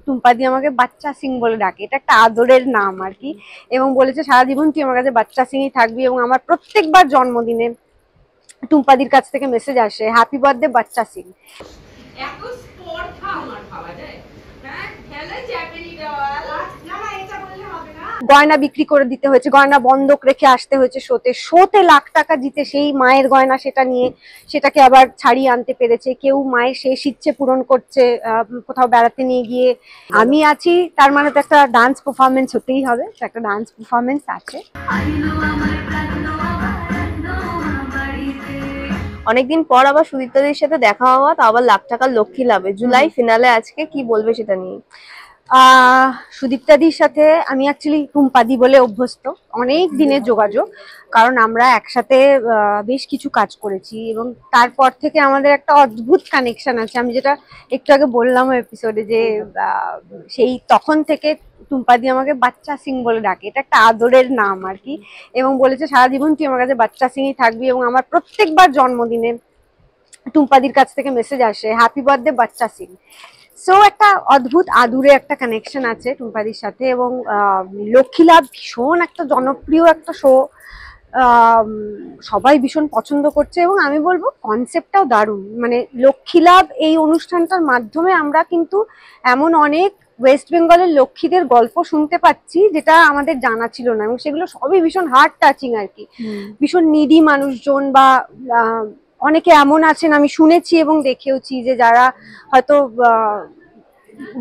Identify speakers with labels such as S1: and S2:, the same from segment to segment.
S1: টুম্পাদি আমাকে বাচ্চা সিং বলে ডাকে, এটা একটা আদরের নাম আর কি। এবং বলেছে সারা জীবন তুই আমার কাছে বাচ্চা সিংই থাকবি। এবং আমার প্রত্যেকবার জন্মদিনে টুম্পাদির কাছ থেকে মেসেজ আসে, হ্যাপি বার্থডে বাচ্চা সিং।
S2: এত স্পর্ধা আমার ভাবা যায়। হ্যাঁ খেলা চ্যাপেলি না না, এটা বললে হবে না।
S1: গয়না বিক্রি করে দিতে হয়েছে, গয়না বন্ধক রেখে আসতে হয়েছে শোতে লাখ টাকা জিতে সেই মায়ের গয়না সেটা নিয়ে সেটাকে আবার ছাড়িয়ে আনতে পেরেছে। কেউ মায়ের শেষ ইচ্ছে পূরণ করছে কোথাও বেড়াতে নিয়ে গিয়ে। আমি আছি তার মানে তো একটা ডান্স পারফরমেন্স হতেই হবে, একটা ডান্স পারফরমেন্স আছে।
S3: অনেকদিন পর আবার সুদীপ্তাদির সাথে দেখা হওয়া, তো আবার লাখ টাকার লক্ষ্মী লাভে জুলাই ফিনালে আজকে, কি বলবে সেটা নিয়ে?
S1: সুদীপ্তাদির সাথে আমি অ্যাকচুয়ালি টুম্পাদি বলে অভ্যস্ত, অনেক দিনের যোগাযোগ, কারণ আমরা একসাথে বেশ কিছু কাজ করেছি এবং তারপর থেকে আমাদের একটা অদ্ভুত কানেকশন আছে। আমি যেটা একটু আগে বললাম এপিসোডে যে সেই তখন থেকে টুম্পাদি আমাকে বাচ্চা সিং বলে ডাকে, এটা একটা আদরের নাম আর কি। এবং বলেছে সারা জীবন তুই আমার কাছে বাচ্চা সিংই থাকবি। এবং আমার প্রত্যেকবার জন্মদিনে টুম্পাদির কাছ থেকে মেসেজ আসে, হ্যাপি বার্থডে বাচ্চা সিং। সো একটা অদ্ভুত আদুরে একটা কানেকশন আছে টুম্পাদির সাথে। এবং লক্ষ্মী লাভ ভীষণ একটা জনপ্রিয় একটা শো, সবাই ভীষণ পছন্দ করছে এবং আমি বলবো কনসেপ্টটাও দারুণ। মানে লক্ষ্মী লাভ এই অনুষ্ঠানটার মাধ্যমে আমরা কিন্তু এমন অনেক ওয়েস্ট বেঙ্গলের লক্ষ্মীদের গল্প শুনতে পাচ্ছি যেটা আমাদের জানা ছিল না, এবং সেগুলো সবই ভীষণ হার্ট টাচিং আর কি। ভীষণ নিডি মানুষজন বা অনেকে এমন আছেন আমি শুনেছি এবং দেখেওছি যে যারা হয়তো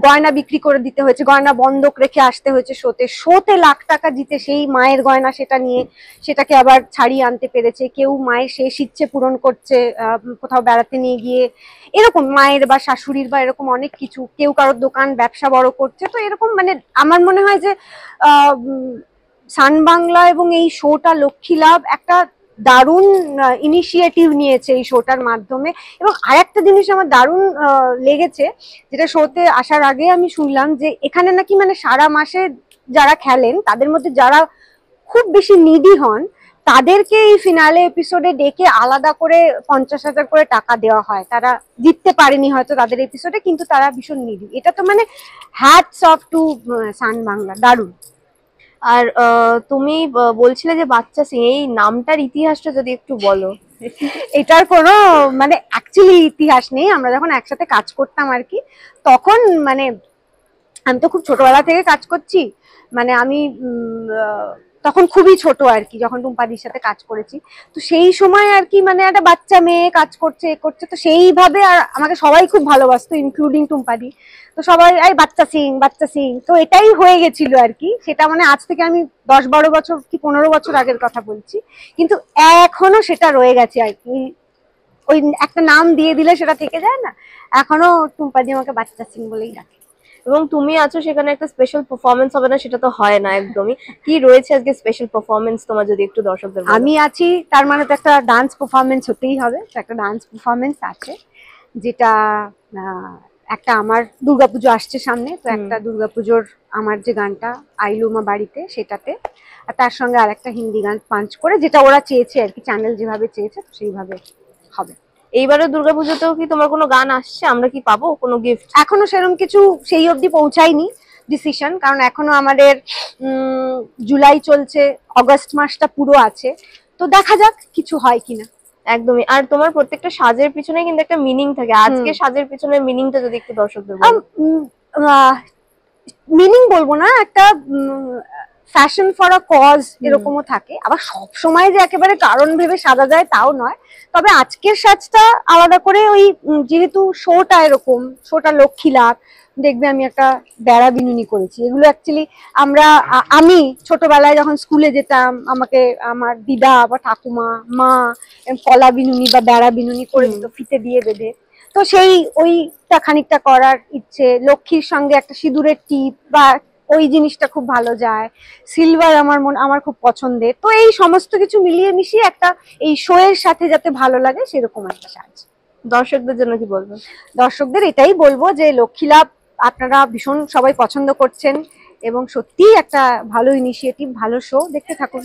S1: গয়না বিক্রি করে দিতে হয়েছে, গয়না বন্ধক রেখে আসতে হয়েছে শোতে লাখ টাকা জিতে সেই মায়ের গয়না সেটা নিয়ে সেটাকে আবার ছাড়িয়ে আনতে পেরেছে। কেউ মায়ের শেষ ইচ্ছে পূরণ করছে কোথাও বেড়াতে নিয়ে গিয়ে, এরকম মায়ের বা শাশুড়ির বা এরকম অনেক কিছু। কেউ কারোর দোকান ব্যবসা বড় করছে। তো এরকম মানে আমার মনে হয় যে সান বাংলা এবং এই শোটা লক্ষ্মী লাভ একটা দারুণ ইনিশিয়েটিভ নিয়েছে এই শোটার মাধ্যমে। এবং আরেকটা জিনিস আমার দারুণ লেগেছে, যেটা শোতে আসার আগে আমি শুনলাম যে এখানে নাকি মানে সারা মাসে যারা খেলেন তাদের মধ্যে যারা খুব বেশি নিডি হন তাদেরকে এই ফিনালে এপিসোডে ডেকে আলাদা করে 50,000 করে টাকা দেওয়া হয়। তারা জিততে পারেনি হয়তো তাদের এপিসোডে, কিন্তু তারা ভীষণ নিডি। এটা তো মানে হ্যাটস অফ টু সান বাংলা, দারুণ।
S3: আর তুমি বলছিলে যে বাচ্চা সিং, এই নামটার ইতিহাসটা যদি একটু বলো।
S1: এটার কোনো মানে অ্যাকচুয়ালি ইতিহাস নেই। আমরা যখন একসাথে কাজ করতাম আর কি, তখন মানে আমি তো খুব ছোটবেলা থেকে কাজ করছি, মানে আমি তখন খুবই ছোট আর কি যখন টুম্পাদির সাথে কাজ করেছি। তো সেই সময় আর কি মানে একটা বাচ্চা মেয়ে কাজ করছে করছে, তো সেইভাবে আর আমাকে সবাই খুব ভালোবাসতো ইনক্লুডিং টুম্পাদি। তো সবাই এই বাচ্চা সিং বাচ্চা সিং, তো এটাই হয়ে গেছিল আর কি। সেটা মানে আজ থেকে আমি 10-12 বছর কি 15 বছর আগের কথা বলছি, কিন্তু এখনো সেটা রয়ে গেছে আর কি। ওই একটা নাম দিয়ে দিলে সেটা থেকে যায় না, এখনো টুম্পাদি আমাকে বাচ্চা সিং বলেই ডাকে।
S3: এবং তুমি আছো সেখানে, একটা স্পেশাল পারফরমেন্স হবে না সেটা তো হয় না একদমই। কি রয়েছে আজকে স্পেশাল পারফরমেন্স তোমার, যদি একটু দর্শকদের বলো?
S1: আমি আছি তার মানে তো একটা ডান্স পারফরমেন্স হতেই হবে, একটা ডান্স পারফরমেন্স আছে যেটা একটা আমার দুর্গাপুজো আসছে সামনে, তো একটা দুর্গাপুজোর আমার যে গানটা আইলুমা বাড়িতে সেটাতে, আর তার সঙ্গে আর একটা হিন্দি গান পাঞ্চ করে, যেটা ওরা চেয়েছে আর কি, চ্যানেল যেভাবে চেয়েছে সেইভাবে হবে।
S3: এইবারে দুর্গাপুজোতেও কি তোমার কোনো গান আসছে? আমরা কি পাবো কোনো গিফট?
S1: এখনো সেরকম কিছু সেই অবধি পৌঁছায়নি ডিসিশন, কারণ এখনো আমাদের জুলাই চলছে, অগস্ট মাসটা পুরো আছে, তো দেখা যাক কিছু হয় কিনা।
S3: একদমই। আর তোমার প্রত্যেকটা সাজের পিছনে কিন্তু একটা মিনিং থাকে, আজকে সাজের পিছনে মিনিংটা যদি একটু দর্শকদের বলো।
S1: মিনিং বলবো না, একটা ফ্যাশন ফর আ কজ এরকমও থাকে। আবার সব সময় যে একেবারে কারণ ভেবে সাজা যায় তাও নয়, তবে আজকের সাজটা আলাদা করে ওই যেহেতু শোটা এরকম, শোটা লক্ষ্মী লাভ, দেখবে আমি একটা বেড়া বিনুনি করেছি। এগুলো অ্যাকচুয়ালি আমি ছোটবেলায় যখন স্কুলে যেতাম আমাকে আমার দিদা বা ঠাকুমা মা কলা বিনুনি বা বেড়া বিনুনি করে দিত ফিতে দিয়ে বেঁধে। তো সেই ওইটা খানিকটা করার ইচ্ছে। লক্ষ্মীর সঙ্গে একটা সিঁদুরের টিপ বা ওই জিনিসটা খুব ভালো যায়। সিলভার আমার খুব পছন্দের। তো এই সমস্ত কিছু মিলিয়ে মিশিয়ে একটা এই শো এর সাথে যাতে ভালো লাগে সেরকম একটা সাজ।
S3: দর্শকদের জন্য কি বলবো?
S1: দর্শকদের এটাই বলবো যে লক্ষ্মী লাভ আপনারা ভীষণ সবাই পছন্দ করছেন এবং সত্যিই একটা ভালো ইনিশিয়েটিভ, ভালো শো, দেখতে থাকুন।